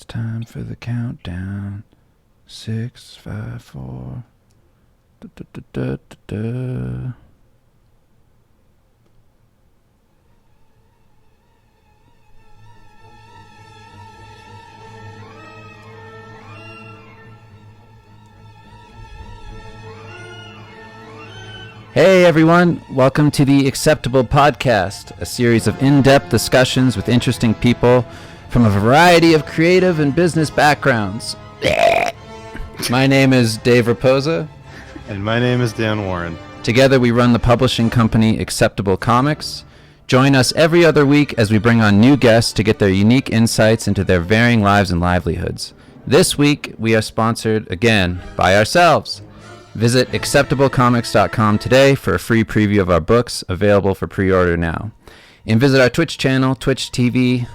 It's time for the countdown. 6, 5, 4. Da, da, da, da, da, da. Hey everyone, welcome to the Acceptable Podcast, a series of in-depth discussions with interesting people from a variety of creative and business backgrounds. My name is Dave Raposa. And my name is Dan Warren. Together we run the publishing company Acceptable Comics. Join us every other week as we bring on new guests to get their unique insights into their varying lives and livelihoods. This week we are sponsored again by ourselves. Visit acceptablecomics.com today for a free preview of our books, available for pre-order now. And visit our Twitch channel, twitch.tv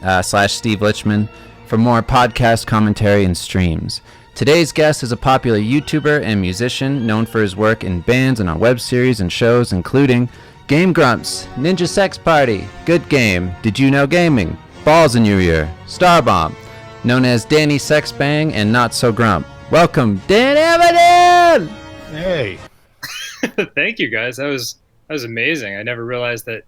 /Steve Lichman, for more podcast commentary and streams. Today's guest is a popular YouTuber and musician known for his work in bands and on web series and shows including Game Grumps, Ninja Sex Party, Good Game, Did You Know Gaming, Balls in Your Ear, Starbomb, known as Danny Sexbang and Not So Grump. Welcome, Dan Avidan! Hey. Thank you, guys. That was amazing. I never realized that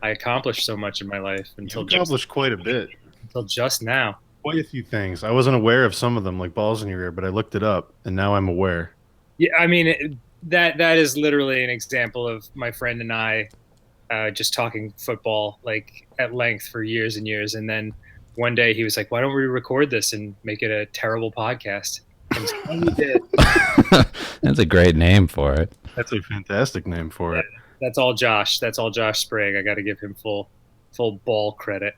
I accomplished so much in my life until quite a bit. Until just now. Quite a few things. I wasn't aware of some of them, like Balls in Your Ear, but I looked it up, and now I'm aware. Yeah, I mean, that is literally an example of my friend and I just talking football like at length for years and years, and then one day he was like, "Why don't we record this and make it a terrible podcast?" And so we did. That's a great name for it. That's a fantastic name for it. That's all Josh. That's all Josh Sprague. I got to give him full ball credit.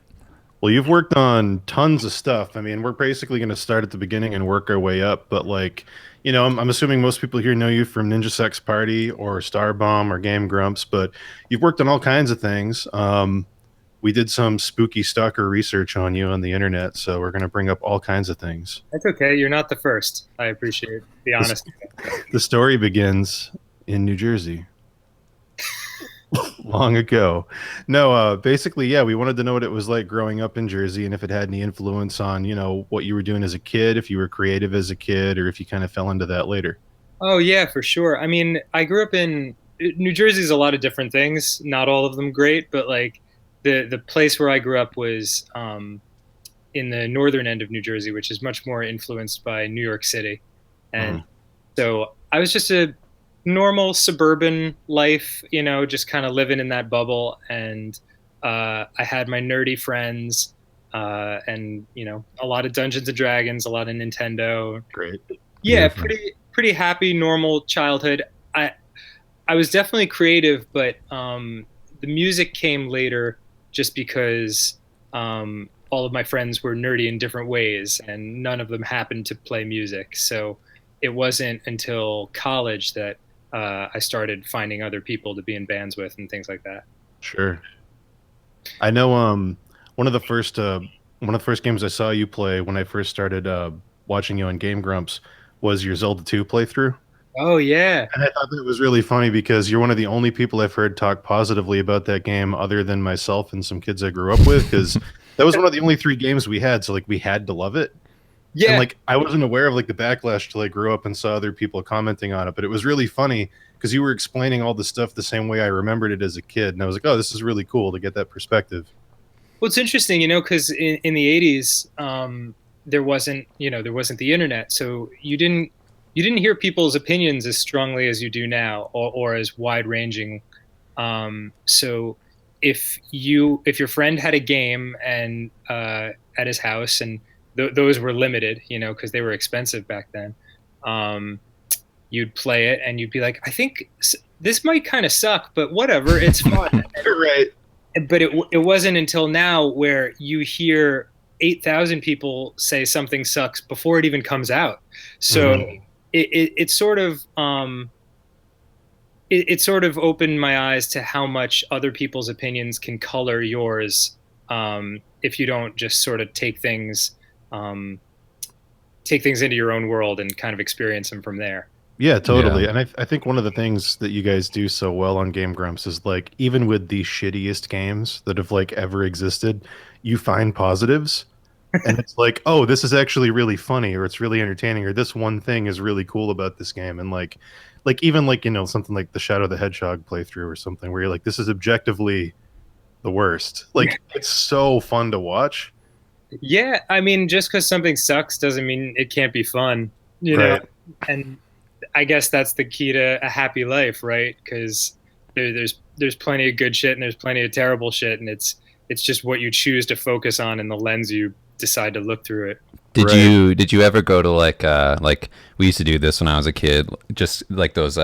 Well, you've worked on tons of stuff. I mean, we're basically going to start at the beginning and work our way up. But, like, you know, I'm assuming most people here know you from Ninja Sex Party or Starbomb or Game Grumps. But you've worked on all kinds of things. We did some spooky stalker research on you on the internet, so we're going to bring up all kinds of things. That's okay. You're not the first. I appreciate the honesty. The story begins in New Jersey. Long ago. No, basically, yeah, we wanted to know what it was like growing up in Jersey and if it had any influence on, you know, what you were doing as a kid, if you were creative as a kid, or if you kind of fell into that later. Oh, yeah, for sure. I mean, I grew up in New Jersey's a lot of different things, not all of them great, but like the place where I grew up was in the northern end of New Jersey, which is much more influenced by New York City. And so I was just a normal suburban life, you know, just kind of living in that bubble. And I had my nerdy friends and, you know, a lot of Dungeons and Dragons, a lot of Nintendo. Great. Yeah, pretty happy, normal childhood. I was definitely creative, but the music came later just because all of my friends were nerdy in different ways and none of them happened to play music. So it wasn't until college that I started finding other people to be in bands with and things like that. Sure. I know one of the first games I saw you play when I first started watching you on Game Grumps was your Zelda 2 playthrough. Oh, yeah. And I thought that was really funny because you're one of the only people I've heard talk positively about that game other than myself and some kids I grew up with, because that was one of the only 3 games we had, so like we had to love it. Yeah. And like I wasn't aware of like the backlash till I grew up and saw other people commenting on it, but it was really funny because you were explaining all the stuff the same way I remembered it as a kid, and I was like, oh, this is really cool to get that perspective. Well, it's interesting, you know, because in the 80s, there wasn't the internet, so you didn't hear people's opinions as strongly as you do now, or as wide ranging. So if your friend had a game and at his house, and those were limited, you know, because they were expensive back then, you'd play it and you'd be like, I think this might kind of suck, but whatever, it's fun. Right. But it wasn't until now where you hear 8,000 people say something sucks before it even comes out. So it sort of it sort of opened my eyes to how much other people's opinions can color yours if you don't just sort of take things into your own world and kind of experience them from there. Yeah, totally. Yeah. And I think one of the things that you guys do so well on Game Grumps is like, even with the shittiest games that have like ever existed, you find positives. and it's like, oh, this is actually really funny, or it's really entertaining, or this one thing is really cool about this game. And like even like, something like the Shadow the Hedgehog playthrough or something where you're like, this is objectively the worst. Like, it's so fun to watch. Yeah, I mean, just because something sucks doesn't mean it can't be fun, you know? Right. And I guess that's the key to a happy life, right? Because there's plenty of good shit and there's plenty of terrible shit, and it's just what you choose to focus on and the lens you decide to look through it. Right. Did you ever go to like we used to do this when I was a kid, just like those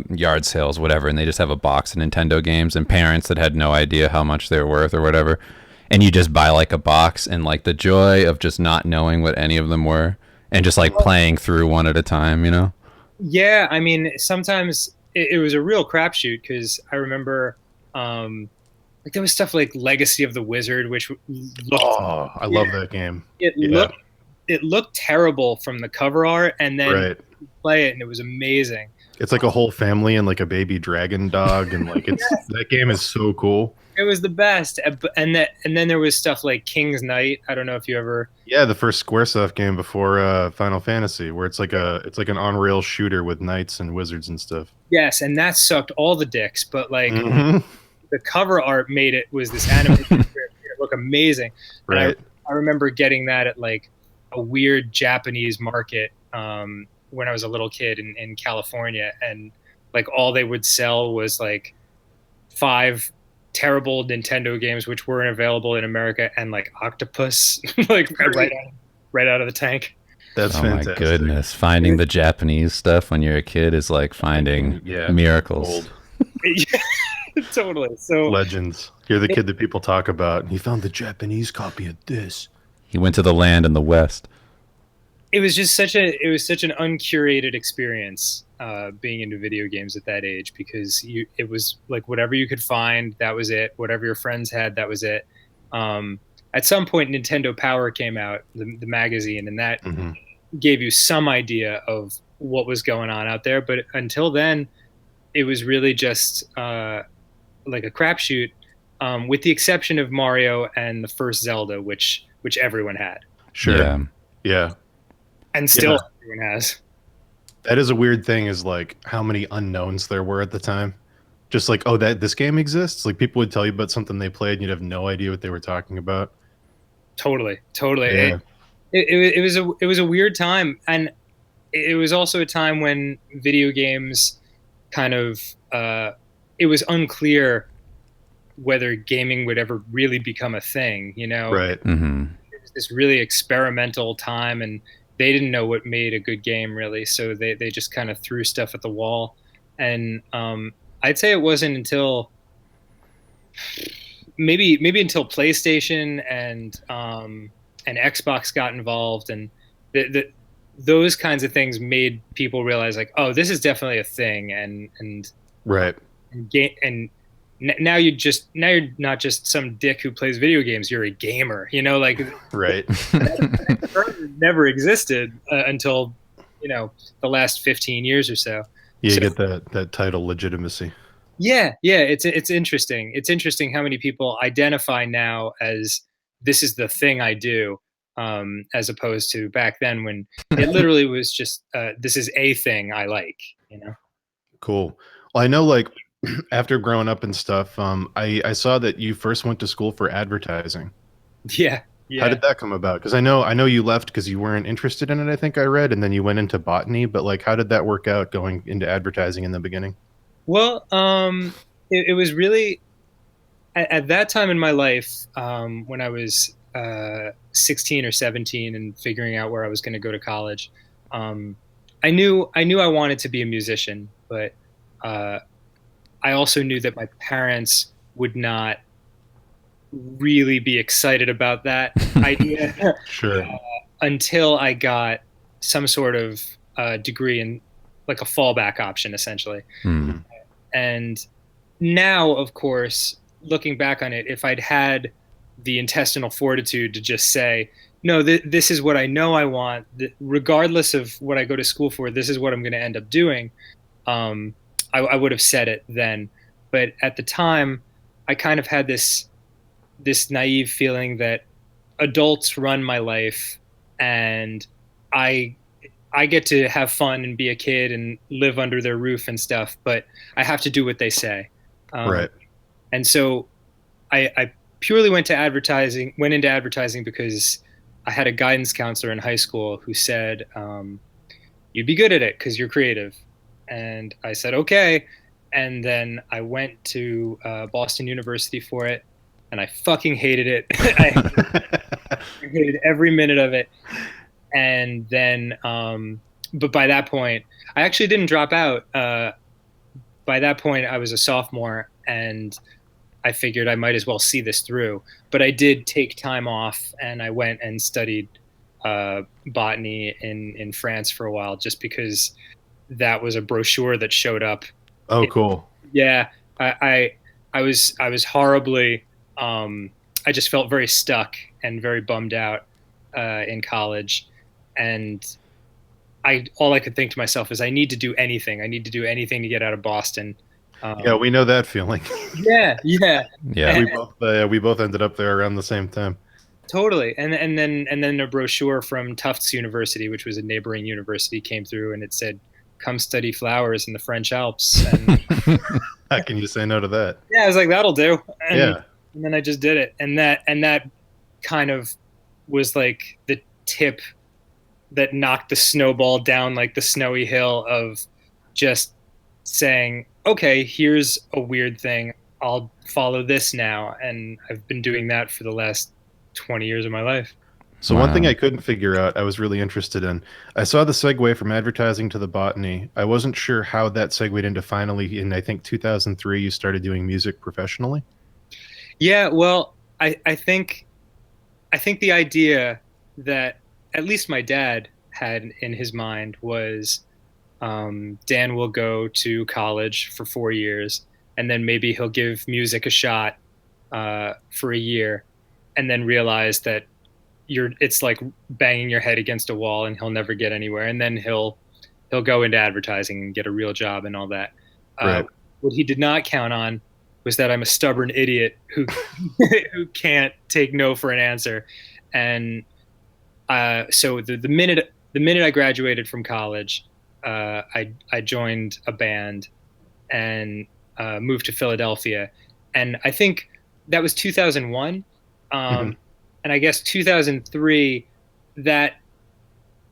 yard sales, whatever, and they just have a box of Nintendo games and parents that had no idea how much they were worth or whatever, and you just buy like a box and like the joy of just not knowing what any of them were and just like playing through one at a time, you know? Yeah, I mean, sometimes it was a real crapshoot because I remember, um, like there was stuff like Legacy of the Wizard, which looked Oh, I love that game. it Yeah. looked it looked terrible from the cover art, and then Right. you play it, and it was amazing. It's like a whole family and like a baby dragon dog, and like it's that game is so cool. It was the best, and then there was stuff like King's Knight. I don't know if you ever. Yeah, the first SquareSoft game before Final Fantasy, where it's like an on-rail shooter with knights and wizards and stuff. Yes, and that sucked all the dicks, but like Hmm. the cover art made it was this animated strip, made it look amazing. And Right. I remember getting that at like a weird Japanese market when I was a little kid in California, and like all they would sell was like five terrible Nintendo games which weren't available in America, and like Octopus, like right out of the tank. That's Oh my fantastic. goodness. Finding the Japanese stuff when you're a kid is like finding Yeah. miracles. Old Totally. So legends. You're the kid that people talk about. He found the Japanese copy of this. He went to the land in the West. it was such an uncurated experience being into video games at that age, because it was like whatever you could find, that was it. Whatever your friends had, that was it. At some point, Nintendo Power came out, the magazine, and that Hmm. gave you some idea of what was going on out there. But until then, it was really just like a crapshoot, with the exception of Mario and the first Zelda, which everyone had, Sure. Yeah. Yeah. and still Yeah. everyone has. That is a weird thing, is like how many unknowns there were at the time. Just like, oh, that this game exists. Like people would tell you about something they played and you'd have no idea what they were talking about. Totally. Yeah. It was a weird time, and it was also a time when video games kind of it was unclear whether gaming would ever really become a thing. You know, Right. Hmm. it was this really experimental time, and they didn't know what made a good game really, so they just kind of threw stuff at the wall. And I'd say it wasn't until maybe until PlayStation and Xbox got involved, and those kinds of things made people realize like, oh, this is definitely a thing, Right. and now you're not just some dick who plays video games. You're a gamer, you know, like Right. term never existed until the last 15 years or so. You So get that title legitimacy. yeah, it's interesting. It's interesting how many people identify now as this is the thing I do, as opposed to back then when it literally was just this is a thing I like. You know? Cool. Well, I know like after growing up and stuff, I saw that you first went to school for advertising. Yeah, How yeah. did that come about? Because I know you left because you weren't interested in it, I think I read, and then you went into botany, but like how did that work out going into advertising in the beginning? Well, it was really at that time in my life, when I was 16 or 17 and figuring out where I was going to go to college. Um, I knew I wanted to be a musician, but uh, I also knew that my parents would not really be excited about that idea Sure. until I got some sort of degree in like a fallback option, essentially. Hmm. And now, of course, looking back on it, if I'd had the intestinal fortitude to just say, no, this is what I know I want, regardless of what I go to school for, this is what I'm going to end up doing, I would have said it then. But at the time, I kind of had this naive feeling that adults run my life, and I I get to have fun and be a kid and live under their roof and stuff, but I have to do what they say. Um, Right. and so I purely went into advertising because I had a guidance counselor in high school who said, you'd be good at it because you're creative. And I said, okay. And then I went to Boston University for it, and I fucking hated it. I hated every minute of it. And then, but by that point, I actually didn't drop out. By that point, I was a sophomore, and I figured I might as well see this through. But I did take time off, and I went and studied botany in France for a while, just because that was a brochure that showed up. Oh, cool. Yeah, I was horribly. I just felt very stuck and very bummed out in college, and all I could think to myself is I need to do anything. I need to do anything to get out of Boston. Yeah, we know that feeling. Yeah, yeah, Yeah. We both ended up there around the same time. totally. And then a brochure from Tufts University, which was a neighboring university, came through, and it said, "Come study flowers in the French Alps." And How can you say no to that? yeah, I was like, "That'll do." And, Yeah. and then I just did it, and that kind of was like the tip that knocked the snowball down like the snowy hill of just saying, okay, here's a weird thing. I'll follow this now. And I've been doing that for the last 20 years of my life. So one thing Wow. I couldn't figure out, I was really interested in. I saw the segue from advertising to the botany. I wasn't sure how that segued into finally in I think 2003 you started doing music professionally. Yeah, well, I think the idea that at least my dad had in his mind was Dan will go to college for 4 years, and then maybe he'll give music a shot for a year, and then realize that it's like banging your head against a wall, and he'll never get anywhere, and then he'll go into advertising and get a real job and all that. Right. What he did not count on was that I'm a stubborn idiot who who can't take no for an answer, and so the minute I graduated from college, I joined a band and moved to Philadelphia, and I think that was 2001, Mhm. and I guess 2003. That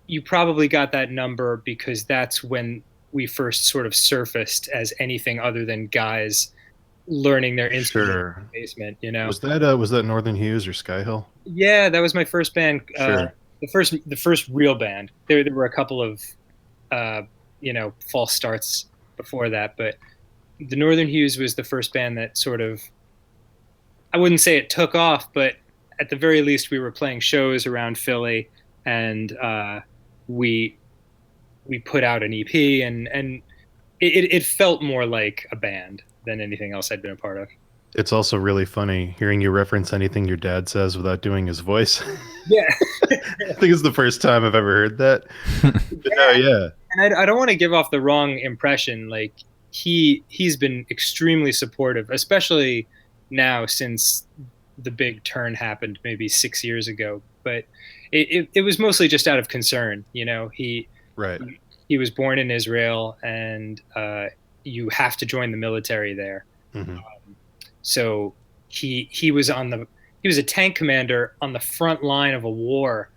you probably got that number because that's when we first sort of surfaced as anything other than guys learning their instrument in Sure. the basement. You know, Was that Northern Hues or Sky Hill? yeah, that was my first band. Sure. The first real band. There were a couple of false starts before that, but the Northern Hues was the first band that sort of, I wouldn't say it took off, but at the very least we were playing shows around Philly, and we put out an EP, and it felt more like a band than anything else I'd been a part of. It's also really funny hearing you reference anything your dad says without doing his voice. Yeah. I think it's the first time I've ever heard that. But no, yeah. And I don't want to give off the wrong impression. Like he's been extremely supportive, especially now since the big turn happened maybe 6 years ago. But it was mostly just out of concern. You know, Right. he was born in Israel, and you have to join the military there. Hmm. So he was a tank commander on the front line of a war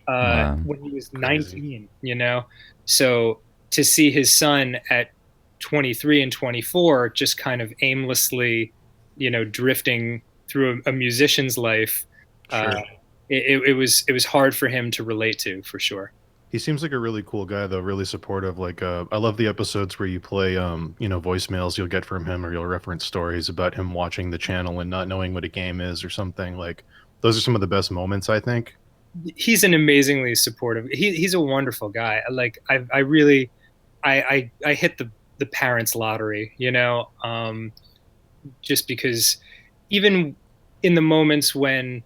Wow. when he was Crazy. 19. You know, so to see his son at 23 and 24 just kind of aimlessly, drifting through a musician's life, Sure. it was hard for him to relate to, for sure. He seems like a really cool guy, though. Really supportive. Like, I love the episodes where you play, voicemails you'll get from him, or you'll reference stories about him watching the channel and not knowing what a game is or something. Like, those are some of the best moments, I think. He's an amazingly supportive. He's a wonderful guy. Like I really, I hit the parents' lottery, just because even in the moments when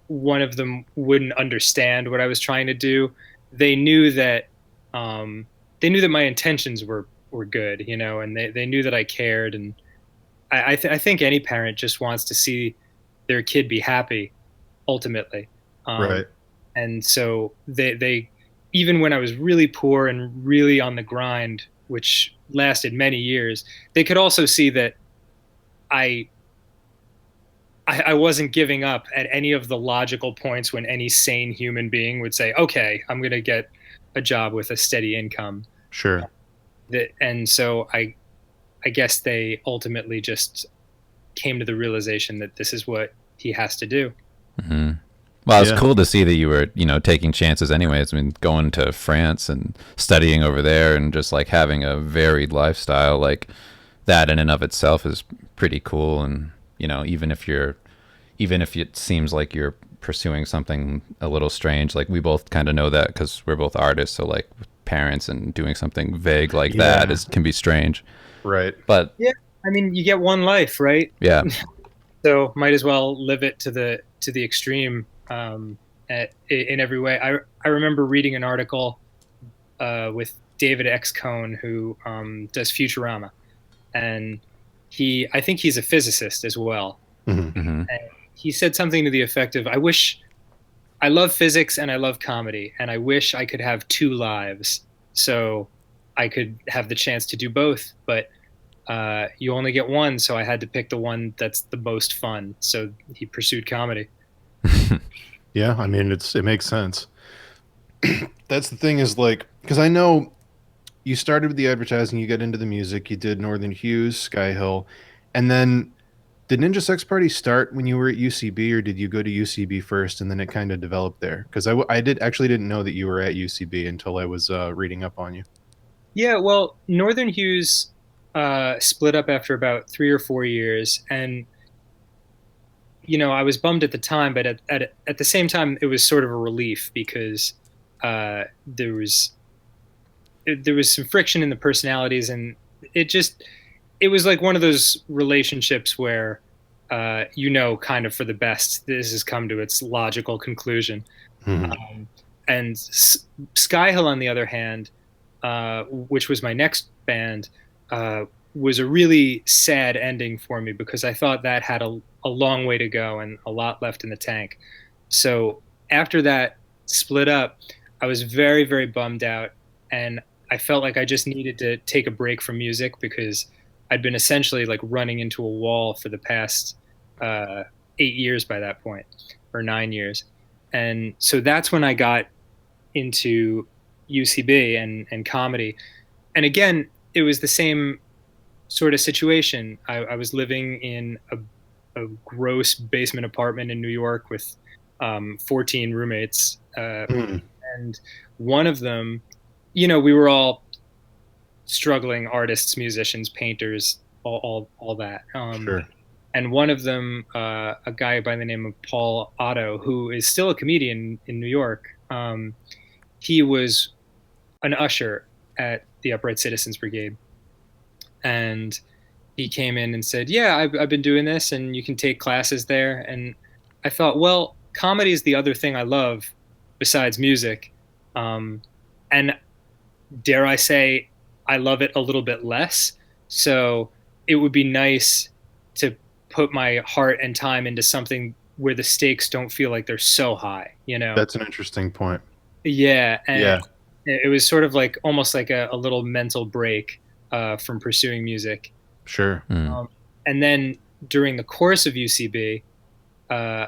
one of them wouldn't understand what I was trying to do, they knew that my intentions were good, and they knew that I cared, and I think any parent just wants to see their kid be happy. ultimately. Right. And so they even when I was really poor and really on the grind, which lasted many years, they could also see that I I wasn't giving up at any of the logical points when any sane human being would say, "Okay, I'm going to get a job with a steady income." Sure. And so I guess they ultimately just came to the realization that this is what he has to do. Mm-hmm. Well, it's Yeah. cool to see that you were, taking chances anyways. I mean, going to France and studying over there and just like having a varied lifestyle like that in and of itself is pretty cool. And, even if it seems like you're pursuing something a little strange, like we both kind of know that because we're both artists. So like parents and doing something vague like that can be strange. Right. But Yeah, I mean, you get one life, right? yeah. So might as well live it to the extreme, in every way. I remember reading an article with David X. Cohn, who does Futurama, and I think he's a physicist as well. Mhm. Mm-hmm. And he said something to the effect of, I love physics and I love comedy, and I wish I could have two lives so I could have the chance to do both, but you only get one, so I had to pick the one that's the most fun. So he pursued comedy. Yeah, I mean it makes sense. That's the thing is like because I know you started with the advertising, you got into the music, you did Northern Hues, Sky Hill, and then did Ninja Sex Party start when you were at UCB, or did you go to UCB first and then it kind of developed there? Because I didn't know that you were at UCB until I was reading up on you. Yeah, well, Northern Hues split up after about 3 or 4 years, and I was bummed at the time, but at the same time, it was sort of a relief because there was some friction in the personalities, and it was like one of those relationships where kind of for the best this has come to its logical conclusion. Mhm. And Sky Hill, on the other hand, which was my next band, was a really sad ending for me because I thought that had a long way to go and a lot left in the tank. So after that split up, I was very, very bummed out, and I felt like I just needed to take a break from music because I'd been essentially like running into a wall for the past 8 years by that point, or 9 years. And so that's when I got into UCB and comedy. And again, it was the same sort of situation. I was living in a gross basement apartment in New York with 14 roommates. Mhm. And one of them, we were all struggling artists, musicians, painters, all that. Sure. And one of them, a guy by the name of Paul Otto, who is still a comedian in New York, he was an usher at the Upright Citizens Brigade. And he came in and said, "Yeah, I've been doing this, and you can take classes there." And I thought, well, comedy is the other thing I love besides music. And dare I say, I love it a little bit less. So it would be nice to put my heart and time into something where the stakes don't feel like they're so high. That's an interesting point. Yeah. And Yeah. it was sort of like almost like a little mental break from pursuing music. Sure. Mm. And then during the course of UCB, uh,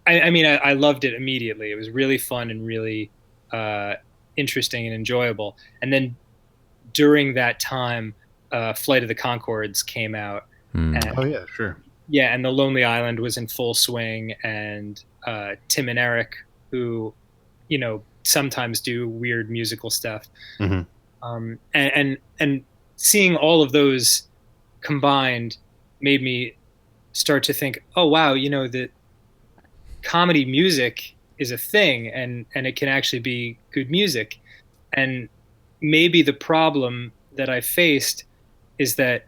I mean, I loved it immediately. It was really fun and really interesting and enjoyable. And then during that time, Flight of the Conchords came out. Mm. And Oh yeah, sure. yeah, and The Lonely Island was in full swing, and Tim and Eric, who, sometimes do weird musical stuff. Mhm. And seeing all of those combined made me start to think, oh wow, that comedy music is a thing, and it can actually be good music. And maybe the problem that I faced is that,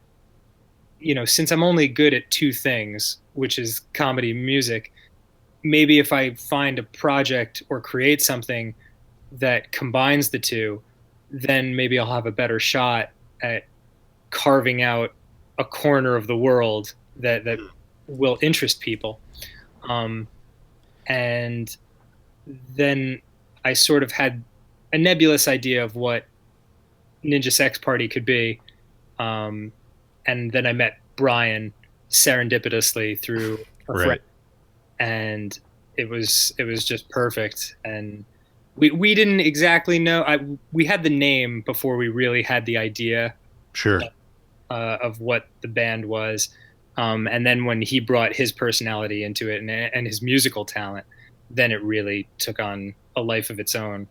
since I'm only good at two things, which is comedy and music, maybe if I find a project or create something that combines the two, then maybe I'll have a better shot at carving out a corner of the world that will interest people. And then I sort of had a nebulous idea of what Ninja Sex Party could be. Um, and then I met Brian serendipitously through a friend, Right. and it was just perfect. And we didn't exactly know. We had the name before we really had the idea Sure. of what the band was. And then when he brought his personality into it and his musical talent, then it really took on a life of its own.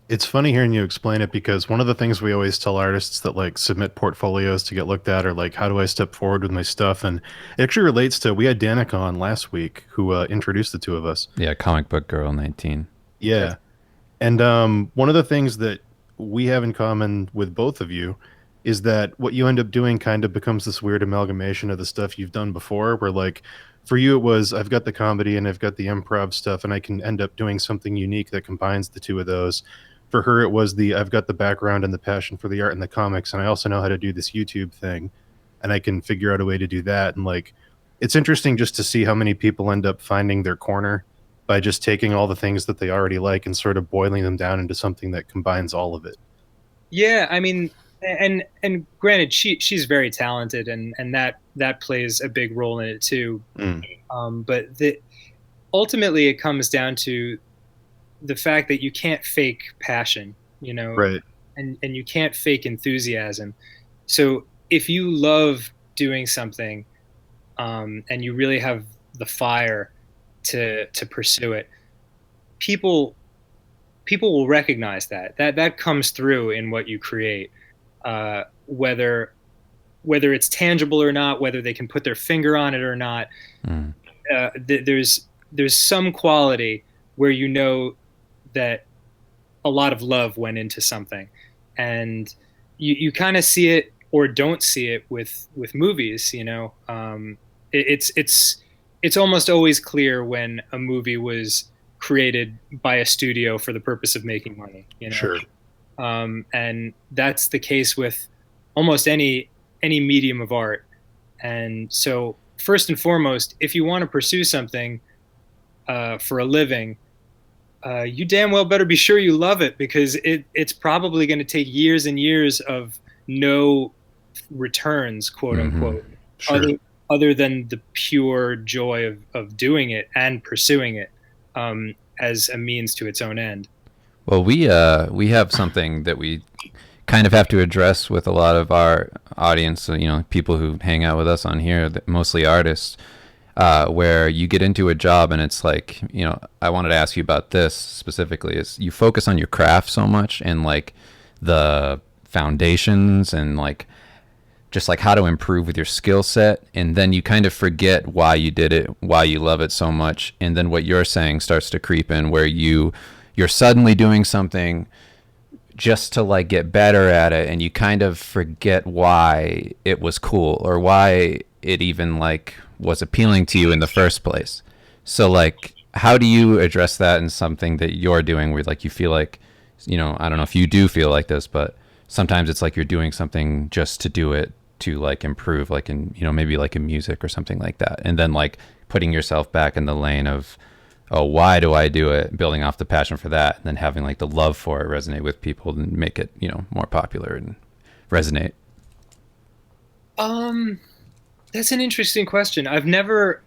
It's funny hearing you explain it because one of the things we always tell artists that like submit portfolios to get looked at are like, how do I step forward with my stuff? And it actually relates to, we had Danica on last week who introduced the two of us. Yeah, comic book girl 19. Yeah. And one of the things that we have in common with both of you is that what you end up doing kind of becomes this weird amalgamation of the stuff you've done before, where like for you it was I've got the comedy and I've got the improv stuff and I can end up doing something unique that combines the two of those. For her it was the I've got the background and the passion for the art and the comics and I also know how to do this YouTube thing and I can figure out a way to do that. And like it's interesting just to see how many people end up finding their corner by just taking all the things that they already like and sort of boiling them down into something that combines all of it. Yeah, I mean, and granted, she's very talented, and that plays a big role in it too. Mm, But ultimately, it comes down to the fact that you can't fake passion, right. and you can't fake enthusiasm. So if you love doing something, and you really have the fire to pursue it, people people will recognize that comes through in what you create, whether it's tangible or not, whether they can put their finger on it or not. Mm. There's some quality where you know that a lot of love went into something, and you kind of see it or don't see it with movies. It's almost always clear when a movie was created by a studio for the purpose of making money. Sure. And that's the case with almost any medium of art. And so, first and foremost, if you want to pursue something for a living, you damn well better be sure you love it, because it's probably going to take years and years of no returns, quote Mm-hmm. unquote, Sure. other than the pure joy of doing it and pursuing it, as a means to its own end. Well, we have something that we kind of have to address with a lot of our audience. So, people who hang out with us on here, mostly artists, where you get into a job and it's like, I wanted to ask you about this specifically. Is you focus on your craft so much and like the foundations and like just like how to improve with your skill set, and then you kind of forget why you did it, why you love it so much, and then what you're saying starts to creep in, where you're suddenly doing something just to like get better at it, and you kind of forget why it was cool or why it even like was appealing to you in the first place. So like, how do you address that in something that you're doing where like you feel like, I don't know if you do feel like this, but sometimes it's like you're doing something just to do it, to like improve, like in maybe like in music or something like that, and then like putting yourself back in the lane of, oh, why do I do it, building off the passion for that, and then having like the love for it resonate with people and make it more popular and resonate. That's an interesting question. I've never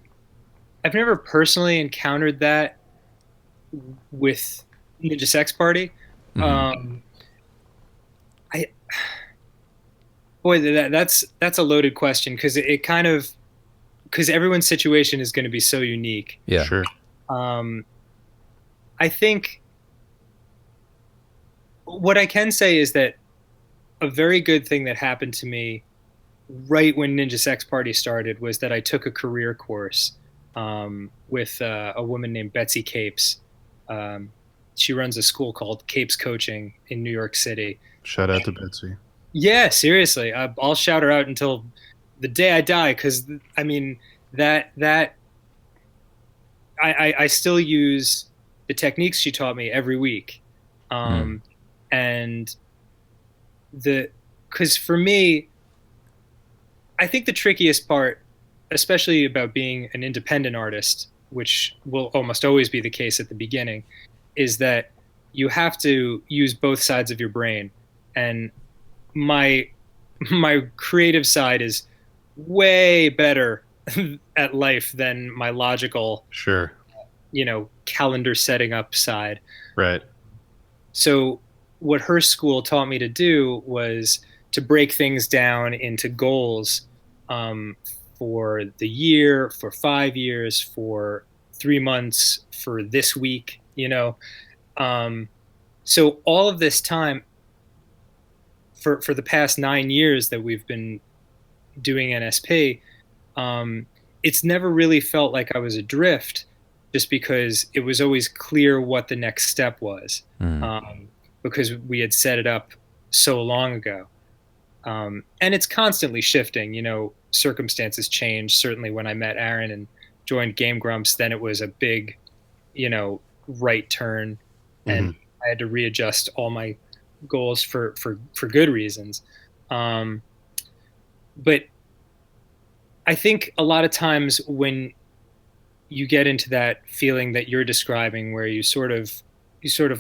personally encountered that with Ninja Sex Party. Mm-hmm. I Boy, that's a loaded question, because it kind of, because everyone's situation is going to be so unique. Yeah. Sure. I think what I can say is that a very good thing that happened to me right when Ninja Sex Party started was that I took a career course, with a woman named Betsy Capes. She runs a school called Capes Coaching in New York City. Shout out to Betsy. Yeah, seriously, I'll shout her out until the day I die, because I mean that I still use the techniques she taught me every week, and because for me, I think the trickiest part, especially about being an independent artist, which will almost always be the case at the beginning, is that you have to use both sides of your brain. And my my creative side is way better at life than my logical, Sure. calendar setting up side. Right. So what her school taught me to do was to break things down into goals, um, for the year, for 5 years, for 3 months, for this week. Um, so all of this time, for the past 9 years that we've been doing NSP, um, it's never really felt like I was adrift, just because it was always clear what the next step was, because we had set it up so long ago. And it's constantly shifting. Circumstances change. Certainly, when I met Aaron and joined Game Grumps, then it was a big, right turn, and I had to readjust all my goals for good reasons. But I think a lot of times when you get into that feeling that you're describing, where you sort of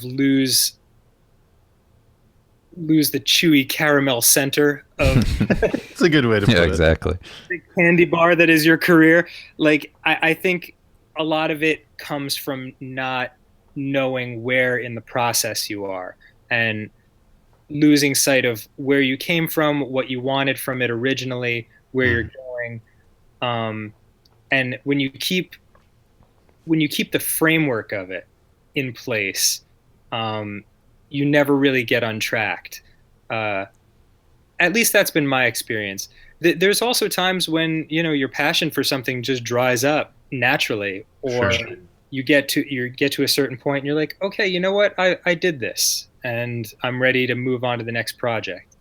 lose the chewy caramel center of It's a good way to put it. Exactly. the candy bar that is your career. Like, I think a lot of it comes from not knowing where in the process you are, and losing sight of where you came from, what you wanted from it originally, where you're going. And when you keep the framework of it in place, you never really get untracked. At least that's been my experience. There's also times when your passion for something just dries up naturally, or Sure. you get to a certain point and you're like, okay, you know what, I did this and I'm ready to move on to the next project.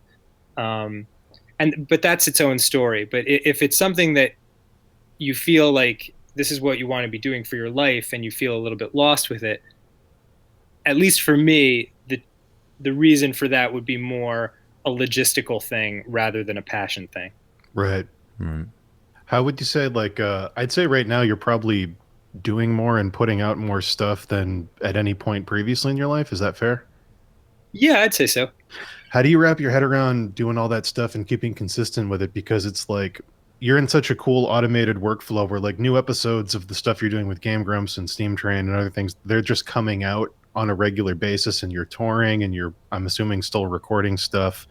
But that's its own story. But if it's something that you feel like this is what you want to be doing for your life, and you feel a little bit lost with it, at least for me, the reason for that would be more a logistical thing rather than a passion thing. Right. Right. How would you say, like, I'd say right now you're probably doing more and putting out more stuff than at any point previously in your life. Is that fair? Yeah, I'd say so. How do you wrap your head around doing all that stuff and keeping consistent with it? Because it's like you're in such a cool automated workflow where, like, new episodes of the stuff you're doing with Game Grumps and Steam Train and other things, they're just coming out on a regular basis, and you're touring and I'm assuming, still recording stuff.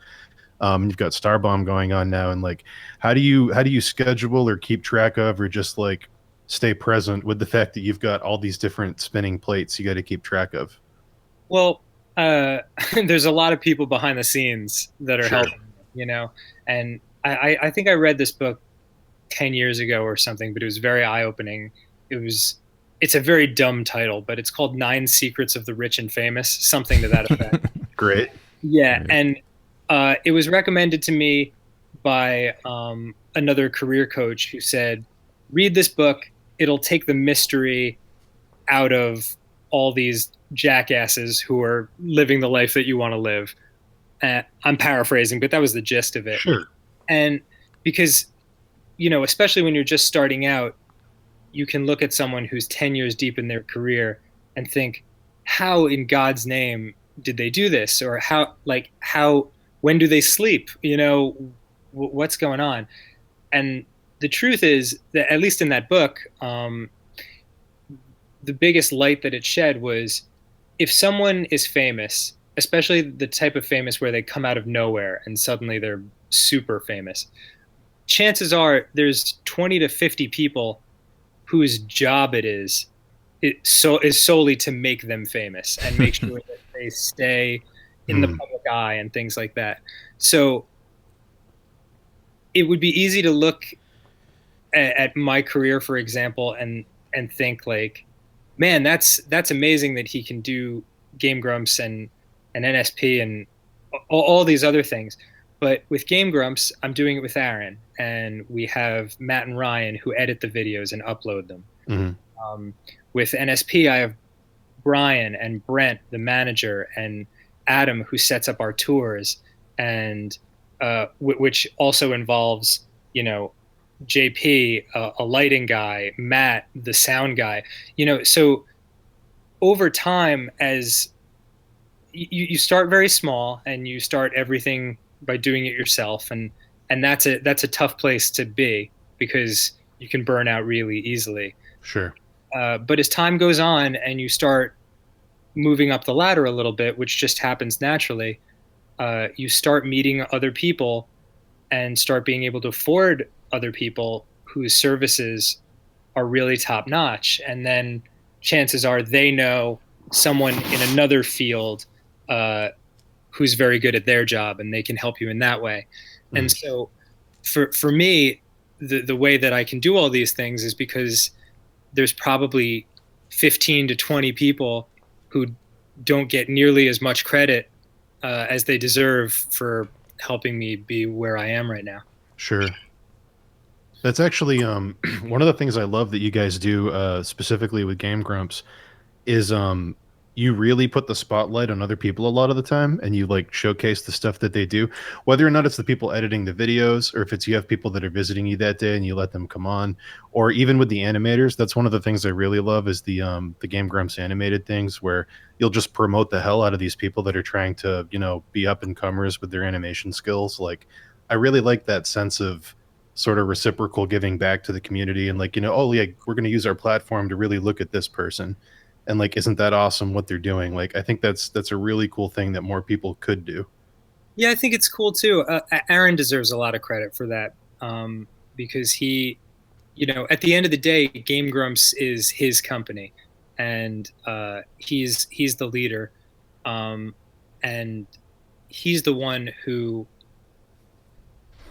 You've got Starbomb going on now, and like, how do you schedule or keep track of, or just like stay present with the fact that you've got all these different spinning plates you got to keep track of? Well, there's a lot of people behind the scenes that are Sure. helping, and I think I read this book 10 years ago or something, but it was very eye-opening. It's a very dumb title, but it's called 9 Secrets of the Rich and Famous, something to that effect. Great. Yeah, Right. and it was recommended to me by another career coach who said, read this book. It'll take the mystery out of all these jackasses who are living the life that you want to live. I'm paraphrasing, but that was the gist of it. Sure. And because, especially when you're just starting out, you can look at someone who's 10 years deep in their career and think, how in God's name did they do this? Or when do they sleep? What's going on? And the truth is that, at least in that book, the biggest light that it shed was, if someone is famous, especially the type of famous where they come out of nowhere and suddenly they're super famous, chances are there's 20 to 50 people whose job is solely to make them famous and make sure that they stay in the public eye and things like that. So it would be easy to look at my career, for example, and think like, man, that's amazing that he can do Game Grumps and NSP and all these other things. But with Game Grumps, I'm doing it with Aaron, and we have Matt and Ryan who edit the videos and upload them. With NSP, I have Brian and Brent, the manager, and Adam, who sets up our tours, and which also involves, JP, a lighting guy, Matt, the sound guy. So over time, as you start very small and you start everything by doing it yourself, and that's a tough place to be because you can burn out really easily. Sure. But as time goes on and you start moving up the ladder a little bit, which just happens naturally, you start meeting other people and start being able to afford other people whose services are really top notch. And then chances are they know someone in another field who's very good at their job, and they can help you in that way. And so for me, the way that I can do all these things is because there's probably 15 to 20 people who don't get nearly as much credit as they deserve for helping me be where I am right now. Sure. That's actually one of the things I love that you guys do, specifically with Game Grumps, is you really put the spotlight on other people a lot of the time, and you like showcase the stuff that they do, whether or not it's the people editing the videos, or if it's you have people that are visiting you that day and you let them come on, or even with the animators. That's one of the things I really love is the Game Grumps animated things, where you'll just promote the hell out of these people that are trying to, be up and comers with their animation skills. Like, I really like that sense of sort of reciprocal giving back to the community, and like, oh yeah, we're going to use our platform to really look at this person, and like, isn't that awesome what they're doing? Like, I think that's a really cool thing that more people could do. Yeah, I think it's cool too. Aaron deserves a lot of credit for that, because he, at the end of the day, Game Grumps is his company, and he's the leader, and he's the one who,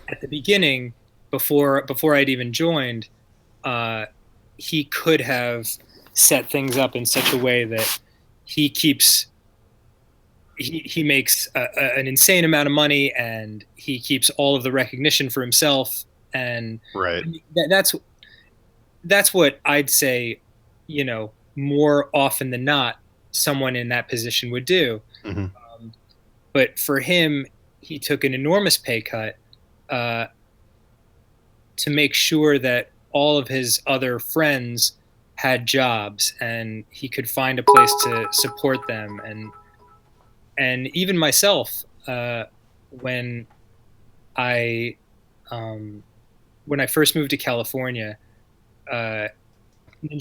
at the beginning, before I'd even joined, he could have set things up in such a way that he makes an insane amount of money, and he keeps all of the recognition for himself, and Right. that's what I'd say, more often than not, someone in that position would do. Hmm. But for him, he took an enormous pay cut to make sure that all of his other friends had jobs and he could find a place to support them. And even myself, when I first moved to California, Ninja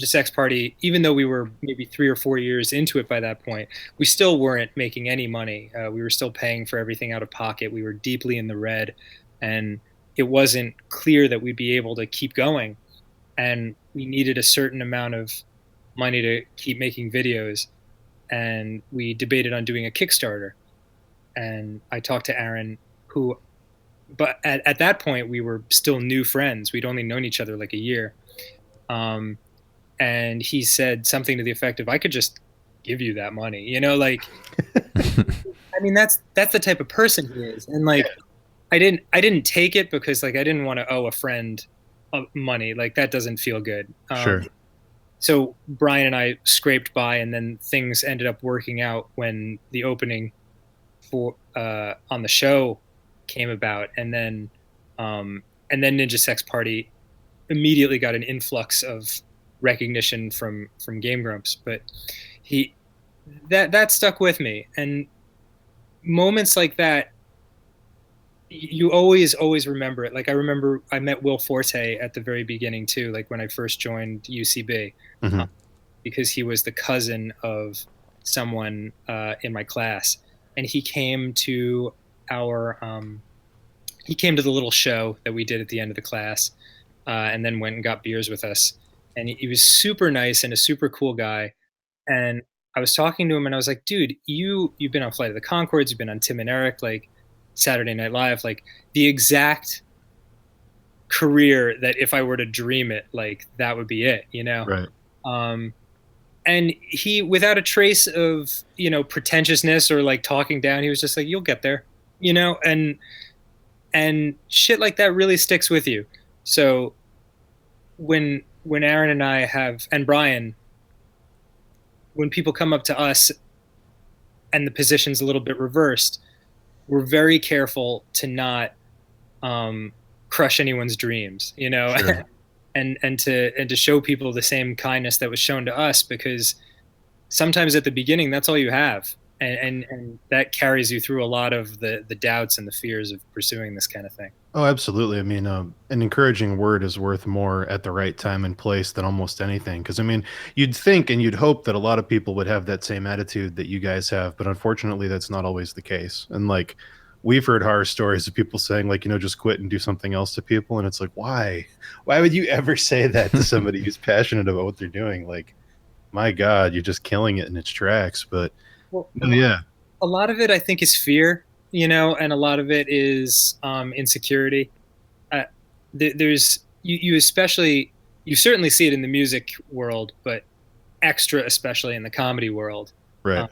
Sex Party, even though we were maybe 3 or 4 years into it by that point, we still weren't making any money. We were still paying for everything out of pocket. We were deeply in the red, and it wasn't clear that we'd be able to keep going. And we needed a certain amount of money to keep making videos. And we debated on doing a Kickstarter. And I talked to Aaron, but at that point, we were still new friends. We'd only known each other like a year. And he said something to the effect of, I could just give you that money, like, I mean, that's the type of person he is. And like, I didn't take it because like, I didn't want to owe a friend money. Like, that doesn't feel good. Sure. So Brian and I scraped by, and then things ended up working out when the opening for on the show came about, and then Ninja Sex Party immediately got an influx of recognition from Game Grumps. But that stuck with me, and moments like that, you always remember it. Like, I remember I met Will Forte at the very beginning too, like when I first joined UCB, Hmm. because he was the cousin of someone in my class, and he came to the little show that we did at the end of the class, and then went and got beers with us. And he was super nice and a super cool guy. And I was talking to him, and I was like, dude, you've been on Flight of the Conchords, you've been on Tim and Eric, like Saturday Night Live, like the exact career that if I were to dream it, like that would be it, Right. And he, without a trace of, pretentiousness or like talking down, he was just like, you'll get there, and shit like that really sticks with you. So when Aaron and I and Brian, when people come up to us and the position's a little bit reversed, we're very careful to not crush anyone's dreams, you know, Sure. and to show people the same kindness that was shown to us, because sometimes at the beginning that's all you have, and that carries you through a lot of the doubts and the fears of pursuing this kind of thing. Oh, absolutely. I mean, an encouraging word is worth more at the right time and place than almost anything. Because I mean, you'd think and you'd hope that a lot of people would have that same attitude that you guys have, but unfortunately, that's not always the case. And like, we've heard horror stories of people saying, like, just quit and do something else to people, and it's like, why? Why would you ever say that to somebody who's passionate about what they're doing? Like, my God, you're just killing it in its tracks. But Well, no, yeah, a lot of it I think is fear, you know, and a lot of it is insecurity. uh, there's you especially, you certainly see it in the music world, but extra especially in the comedy world. right, um,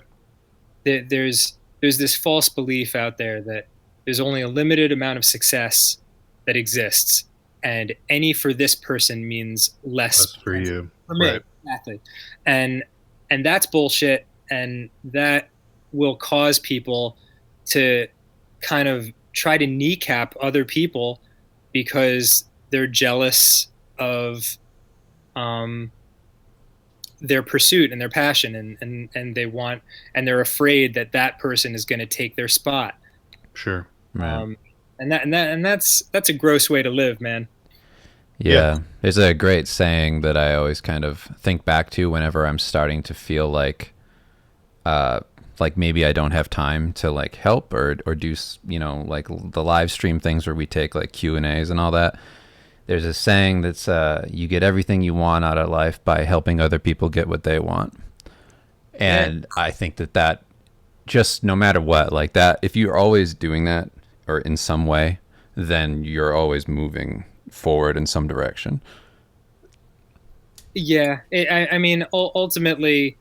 there's this false belief out there that there's only a limited amount of success that exists, and any for this person means less that's for you, for me. right? Exactly. And that's bullshit, and that will cause people to kind of try to kneecap other people because they're jealous of um, their pursuit and their passion, and they want, and they're afraid that that person is going to take their spot. Sure. Right. And that's a gross way to live, man. Yeah. There's a great saying that I always kind of think back to whenever I'm starting to feel like maybe I don't have time to like help or do, like the live stream things where we take like Q&As and all that. There's a saying that's you get everything you want out of life by helping other people get what they want. And I think that just no matter what, like that, if you're always doing that or in some way, then you're always moving forward in some direction. Yeah, I mean, ultimately,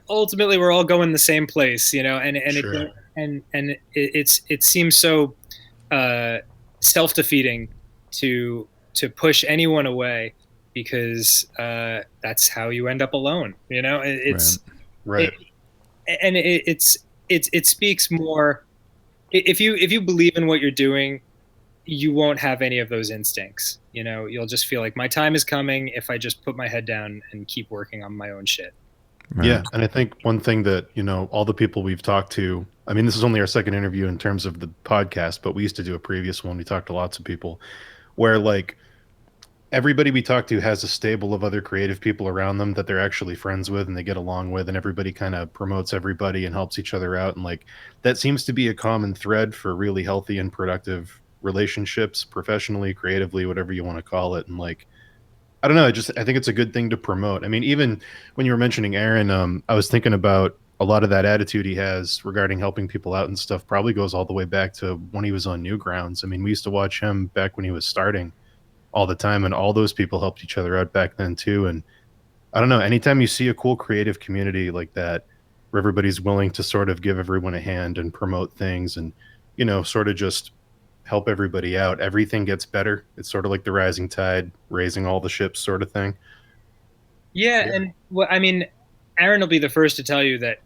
ultimately, we're all going the same place, you know, Sure. it seems so uh, self-defeating to push anyone away, because that's how you end up alone, you know. Right. It speaks more, if you believe in what you're doing, you won't have any of those instincts, you know. You'll just feel like my time is coming if I just put my head down and keep working on my own shit. Yeah, Right. and I think one thing that, all the people we've talked to, I mean, this is only our second interview in terms of the podcast, but we used to do a previous one. We talked to lots of people where like everybody we talk to has a stable of other creative people around them that they're actually friends with and they get along with, and everybody kind of promotes everybody and helps each other out. And like that seems to be a common thread for really healthy and productive relationships, professionally, creatively, whatever you want to call it. And like, I don't know. I think it's a good thing to promote. I mean, even when you were mentioning Aaron, I was thinking about a lot of that attitude he has regarding helping people out and stuff probably goes all the way back to when he was on Newgrounds. I mean, we used to watch him back when he was starting all the time, and all those people helped each other out back then too. And I don't know, anytime you see a cool creative community like that, where everybody's willing to sort of give everyone a hand and promote things and, sort of just help everybody out, everything gets better. It's sort of like the rising tide, raising all the ships sort of thing. Yeah, Yeah. and I mean, Aaron will be the first to tell you that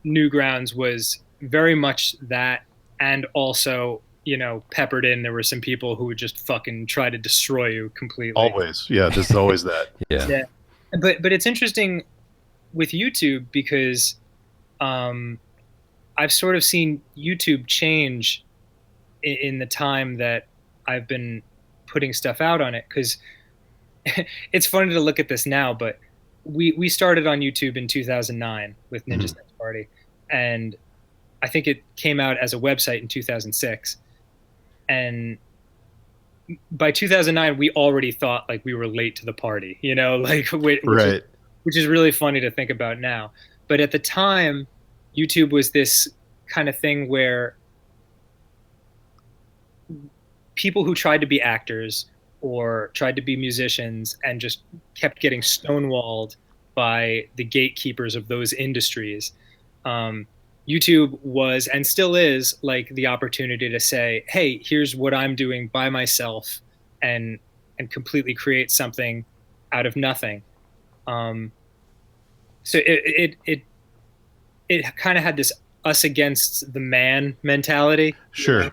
Newgrounds was very much that, and also, you know, peppered in, there were some people who would just fucking try to destroy you completely. Always. Yeah, there's always that. Yeah. Yeah, but it's interesting with YouTube, because um, I've sort of seen YouTube change in the time that I've been putting stuff out on it, because it's funny to look at this now, but we started on YouTube in 2009 with Ninja Mhm. Sex Party, and I think it came out as a website in 2006. And by 2009, we already thought like we were late to the party, you know, like Right. which is really funny to think about now. But at the time, YouTube was this kind of thing where people who tried to be actors or tried to be musicians and just kept getting stonewalled by the gatekeepers of those industries. Um, YouTube was and still is like the opportunity to say, "Hey, here's what I'm doing by myself," and completely create something out of nothing. Um, so it kind of had this us against the man mentality, Sure.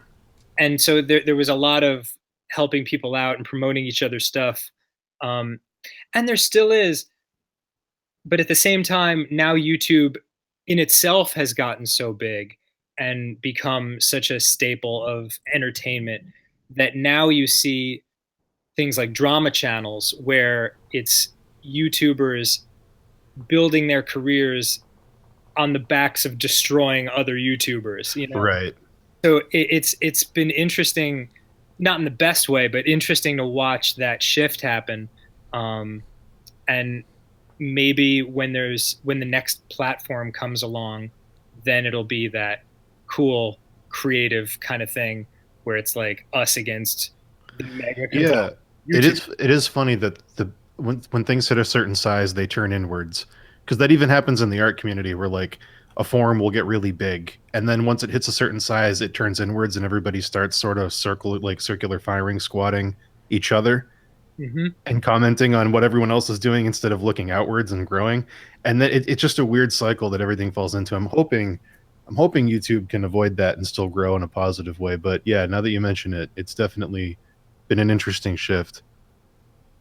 and so there was a lot of helping people out and promoting each other's stuff. Um, and there still is, but at the same time, now YouTube in itself has gotten so big and become such a staple of entertainment that now you see things like drama channels where it's YouTubers building their careers on the backs of destroying other YouTubers, you know? Right. So it's been interesting, not in the best way, but interesting to watch that shift happen. And maybe when the next platform comes along, then it'll be that cool creative kind of thing where it's like us against the mega Yeah, conglomerate YouTube. it is funny that the when things hit a certain size, they turn inwards. Because that even happens in the art community, where like a forum will get really big, and then once it hits a certain size, it turns inwards, and everybody starts sort of circular firing, squatting each other Hmm. and commenting on what everyone else is doing instead of looking outwards and growing. And then it's just a weird cycle that everything falls into. I'm hoping YouTube can avoid that and still grow in a positive way. But yeah, now that you mention it, it's definitely been an interesting shift.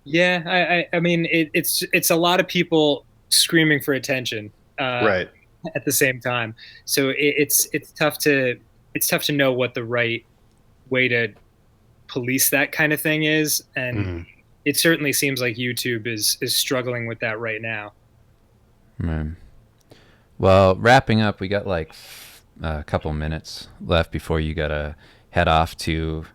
Yeah, I mean it's a lot of people screaming for attention Right. at the same time. So it's tough to know what the right way to police that kind of thing is, and Mhm. it certainly seems like YouTube is struggling with that right now. Right. Well, wrapping up, we got like a couple minutes left before you gotta head off to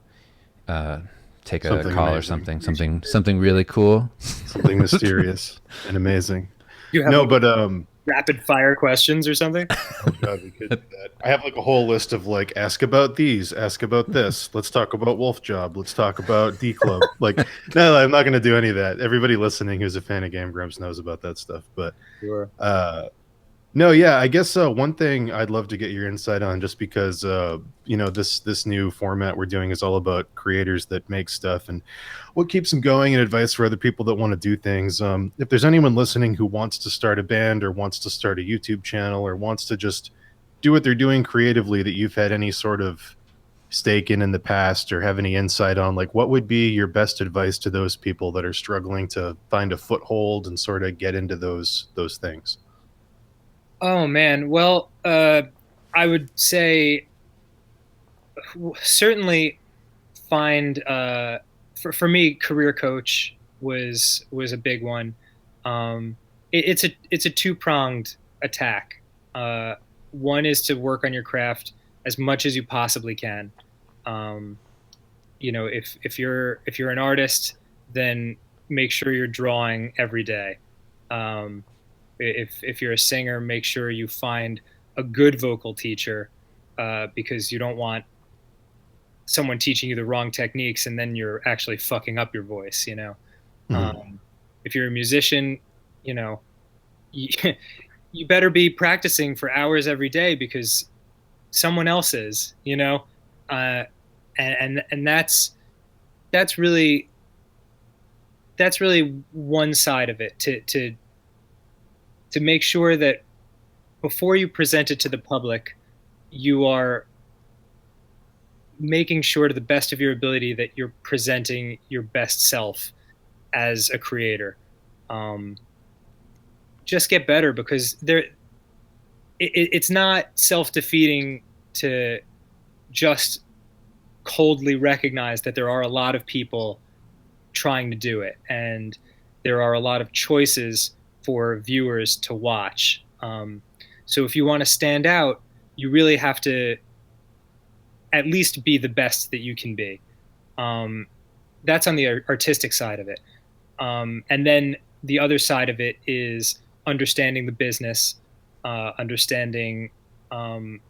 uh, take a Something call or amazing. something really cool. Something mysterious and amazing. You have No, like but rapid fire questions or something? oh god, we could do that. I have like a whole list of like ask about these, ask about this. Let's talk about Wolf Job. Let's talk about D Club. Like, no, I'm not going to do any of that. Everybody listening who's a fan of Game Grumps knows about that stuff. But Sure. uh, no, yeah, I guess one thing I'd love to get your insight on, just because you know, this new format we're doing is all about creators that make stuff and what keeps them going, and advice for other people that want to do things. If there's anyone listening who wants to start a band or wants to start a YouTube channel or wants to just do what they're doing creatively, that you've had any sort of stake in the past, or have any insight on, like, what would be your best advice to those people that are struggling to find a foothold and sort of get into those things? Oh man. Well, I would say certainly find for me career coach was a big one. It's a two-pronged attack. One is to work on your craft as much as you possibly can. um, you know, if you're an artist, then make sure you're drawing every day. um, if you're a singer, make sure you find a good vocal teacher, because you don't want someone teaching you the wrong techniques and then you're actually fucking up your voice, you know. Mhm. If you're a musician, you know, you, you better be practicing for hours every day because someone else is, you know. uh, and that's really that's really one side of it, to make sure that before you present it to the public, you are making sure to the best of your ability that you're presenting your best self as a creator. Um, just get better, because it's not self-defeating to just coldly recognize that there are a lot of people trying to do it, and there are a lot of choices for viewers to watch. So if you want to stand out, you really have to at least be the best that you can be. Um, that's on the artistic side of it. And then the other side of it is understanding the business, understanding um,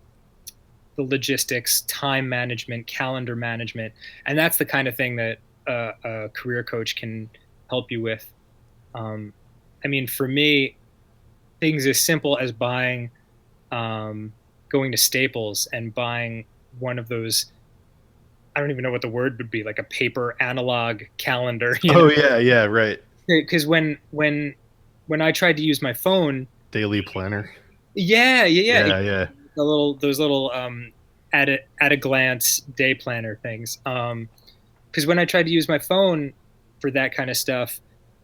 the logistics, time management, calendar management, and that's the kind of thing that a career coach can help you with. Um, I mean, for me, things as simple as um, going to Staples and buying one of those. I don't even know what the word would be, like a paper analog calendar, you know? Oh yeah, yeah, right. Because when I tried to use my phone, Daily planner. yeah, Yeah, yeah. those little at a glance day planner things. because when I tried to use my phone for that kind of stuff,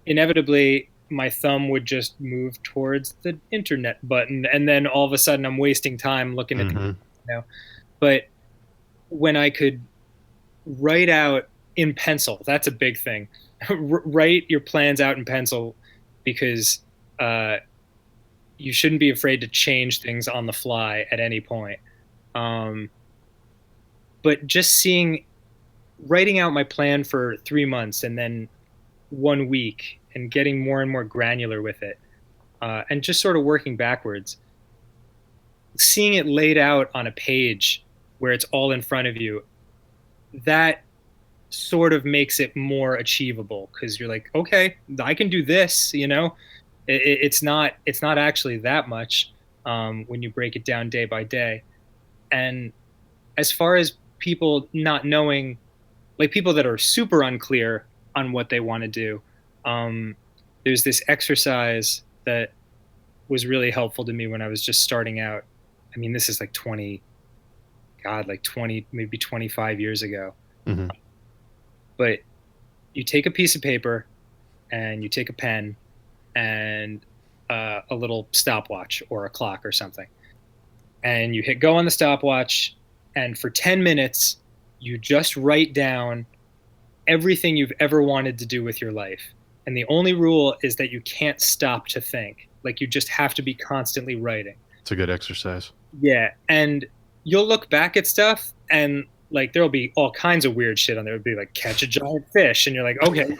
inevitably my thumb would just move towards the internet button, and then all of a sudden I'm wasting time looking at the, you know. But when I could write out in pencil, that's a big thing. Write your plans out in pencil, because you shouldn't be afraid to change things on the fly at any point. But just writing out my plan for 3 months and then 1 week, and getting more and more granular with it, and just sort of working backwards, seeing it laid out on a page where it's all in front of you, that sort of makes it more achievable, because you're like, okay, I can do this, you know. It's not actually that much when you break it down day by day. And as far as people not knowing, like people that are super unclear on what they want to do, there's this exercise that was really helpful to me when I was just starting out. I mean, this is like 20, maybe 25 years ago. Mm-hmm. But you take a piece of paper and you take a pen and a little stopwatch or a clock or something, and you hit go on the stopwatch, and for 10 minutes you just write down everything you've ever wanted to do with your life. And the only rule is that you can't stop to think. Like, you just have to be constantly writing. It's a good exercise. Yeah. And you'll look back at stuff, and like there'll be all kinds of weird shit on there. It'll be like, catch a giant fish, and you're like, okay.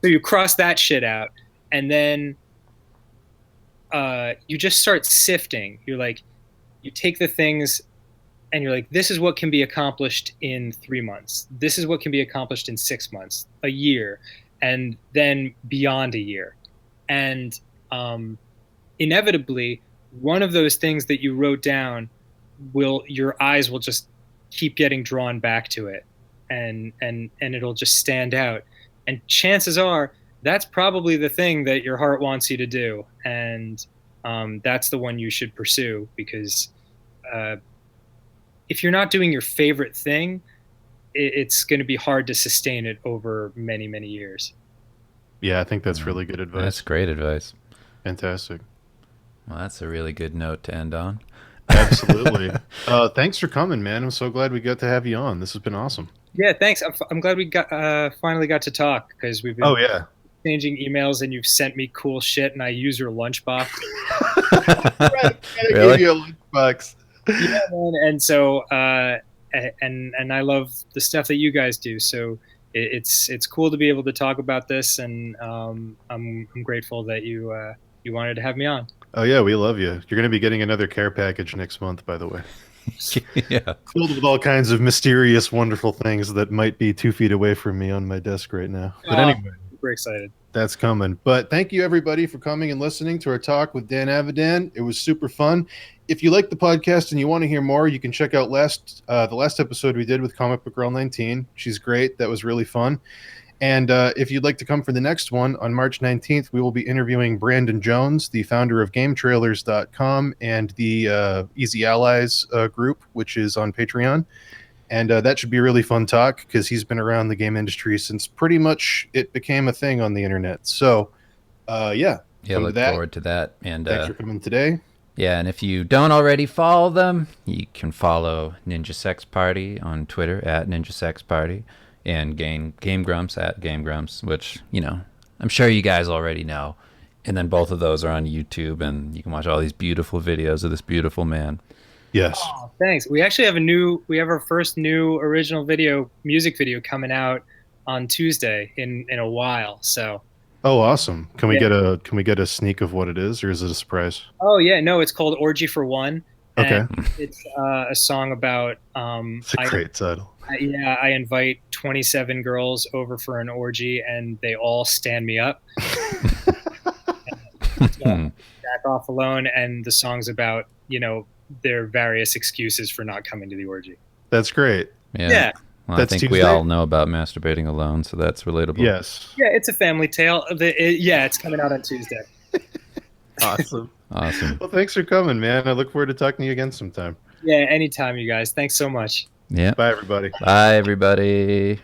So you cross that shit out, and then you just start sifting. You're like, you take the things and you're like, this is what can be accomplished in 3 months. This is what can be accomplished in 6 months, a year, and then beyond a year. And inevitably, one of those things that you wrote down, your eyes will just keep getting drawn back to it, and it'll just stand out. And chances are that's probably the thing that your heart wants you to do. And that's the one you should pursue, because if you're not doing your favorite thing, it's going to be hard to sustain it over many, many years. Yeah, I think that's really good advice. That's great advice. Fantastic. Well, that's a really good note to end on. Absolutely. Thanks for coming, man. I'm so glad we got to have you on. This has been awesome. Yeah, thanks. I'm glad we finally got to talk, because we've been exchanging emails, and you've sent me cool shit, and I use your lunchbox. Right, I gave you a lunchbox. Yeah, man. And so and I love the stuff that you guys do. So it's cool to be able to talk about this, and I'm grateful that you wanted to have me on. Oh yeah, we love you. You're going to be getting another care package next month, by the way. Yeah, filled with all kinds of mysterious, wonderful things that might be 2 feet away from me on my desk right now. But anyway, super excited. That's coming. But thank you, everybody, for coming and listening to our talk with Dan Avidan. It was super fun. If you like the podcast and you want to hear more, you can check out the last episode we did with Comic Book Girl 19. She's great. That was really fun. And if you'd like to come for the next one, on March 19th, we will be interviewing Brandon Jones, the founder of GameTrailers.com and the Easy Allies group, which is on Patreon. And that should be a really fun talk, because he's been around the game industry since pretty much it became a thing on the internet. So, yeah. Look forward to that. And thanks for coming today. Yeah, and if you don't already follow them, you can follow Ninja Sex Party on Twitter at Ninja Sex Party, and Game Grumps at Game Grumps, which, you know, I'm sure you guys already know. And then both of those are on YouTube, and you can watch all these beautiful videos of this beautiful man. Yes. Oh, thanks. We actually have our first new original music video coming out on Tuesday in a while. So. Oh, awesome! Can we get a sneak of what it is, or is it a surprise? Oh yeah, no, it's called Orgy for One. Okay. It's a song about. It's a great title. I invite 27 girls over for an orgy, and they all stand me up. Back off alone, and the song's about, you know, their various excuses for not coming to the orgy. That's great. Yeah. Well, I think Tuesday? We all know about masturbating alone, so that's relatable. Yes. Yeah, it's a family tale. It's coming out on Tuesday. Awesome. Awesome. Well, thanks for coming, man. I look forward to talking to you again sometime. Yeah, anytime, you guys. Thanks so much. Yeah. Bye, everybody. Bye, everybody.